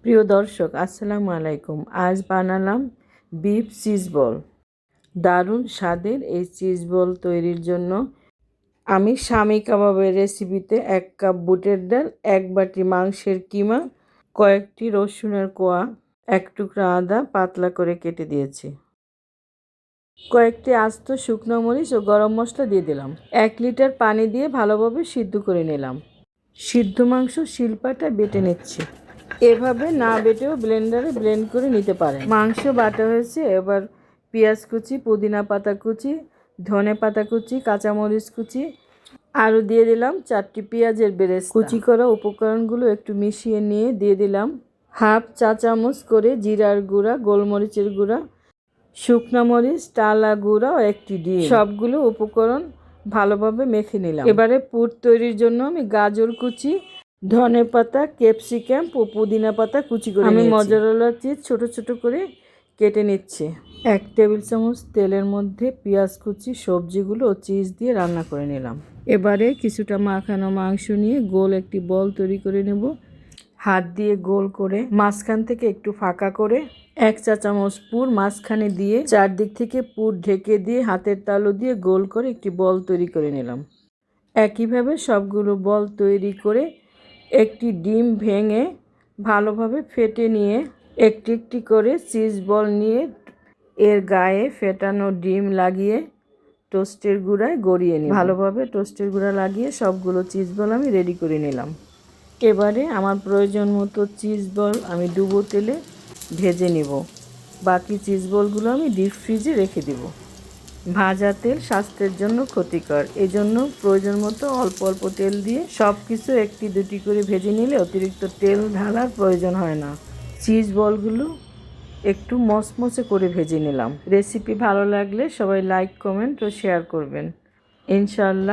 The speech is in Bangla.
প্রিয় দর্শক, আসসালামু আলাইকুম। আজ বানালাম বিফ চিজ বল। দারুণ স্বাদের এই চিজ বল তৈরির জন্য আমি শামি কাবাবের রেসিপিতে 1 কাপ বুটের ডাল, 1 বাটি মাংসের কিমা, কয়েকটি রসুনের কোয়া, 1 টুকরা আদা পাতলা করে কেটে দিয়েছি। কয়েকটি আস্ত শুকনো মরিচ ও গরম মশলা দিয়ে দিলাম। 1 লিটার পানি দিয়ে ভালোভাবে সিদ্ধ করে নিলাম। সিদ্ধ মাংস শিলপাটায় বেটে নিচ্ছি। এভাবে না বেটেও ব্লেন্ডারে ব্লেন্ড করে নিতে পারেন। মাংস বাটা হয়েছে, এবার পেঁয়াজ কুচি, পুদিনা পাতা কুচি, ধনে পাতা কুচি, কাঁচামরিচ কুচি, আরও দিয়ে দিলাম 4টি পেঁয়াজের বেরেস্তা। কুচি করা উপকরণগুলো একটু মিশিয়ে নিয়ে দিয়ে দিলাম হাফ চা চামচ করে জিরার গুঁড়া, গোলমরিচের গুঁড়া, শুকনো মরিচ, টালা গুঁড়া ও 1টি ডিম। সবগুলো উপকরণ ভালোভাবে মেখে নিলাম। এবারে পুর তৈরির জন্য আমি গাজর কুচি, ধনে পাতা, ক্যাপসিকাম ও পুদিনা পাতা কুচি করে আমি মজারেলা চিজ ছোট ছোট করে কেটে নিচ্ছি। 1 টেবিল চামচ তেলের মধ্যে পেঁয়াজ কুচি, সবজিগুলো ও চিজ দিয়ে রান্না করে নিলাম। এবারে কিছুটা মাখানো মাংস নিয়ে গোল একটি বল তৈরি করে নেব। হাত দিয়ে গোল করে মাঝখান থেকে একটু ফাঁকা করে 1 চা চামচ পুর মাঝখানে দিয়ে চারদিক থেকে পুর ঢেকে দিয়ে হাতের তালু দিয়ে গোল করে একটি বল তৈরি করে নিলাম। একইভাবে সবগুলো বল তৈরি করে একটি ডিম ভেঙে ভালোভাবে ফেটে নিয়ে একটি একটি করে চিজ বল নিয়ে এর গায়ে ফেটানো ডিম লাগিয়ে টোস্টের গুঁড়ায় গড়িয়ে নিই। ভালোভাবে টোস্টের গুঁড়া লাগিয়ে সবগুলো চিজ বল আমি রেডি করে নিলাম। এবারে আমার প্রয়োজন মতো চিজ বল আমি ডুবো তেলে ভেজে নেব। বাকি চিজ বলগুলো আমি ডিপ ফ্রিজে রেখে দেব। ভাজা তেল স্বাস্থ্যের জন্য ক্ষতিকর, এজন্য প্রয়োজন মতো অল্প অল্প তেল দিয়ে সব কিছু 1টি 2টি করে ভেজে নিলে অতিরিক্ত তেল ঢালার প্রয়োজন হয় না। চিজ বলগুলো একটু মচমচে করে ভেজে নিলাম। রেসিপি ভালো লাগলে সবাই লাইক, কমেন্ট ও শেয়ার করবেন ইনশাআল্লাহ।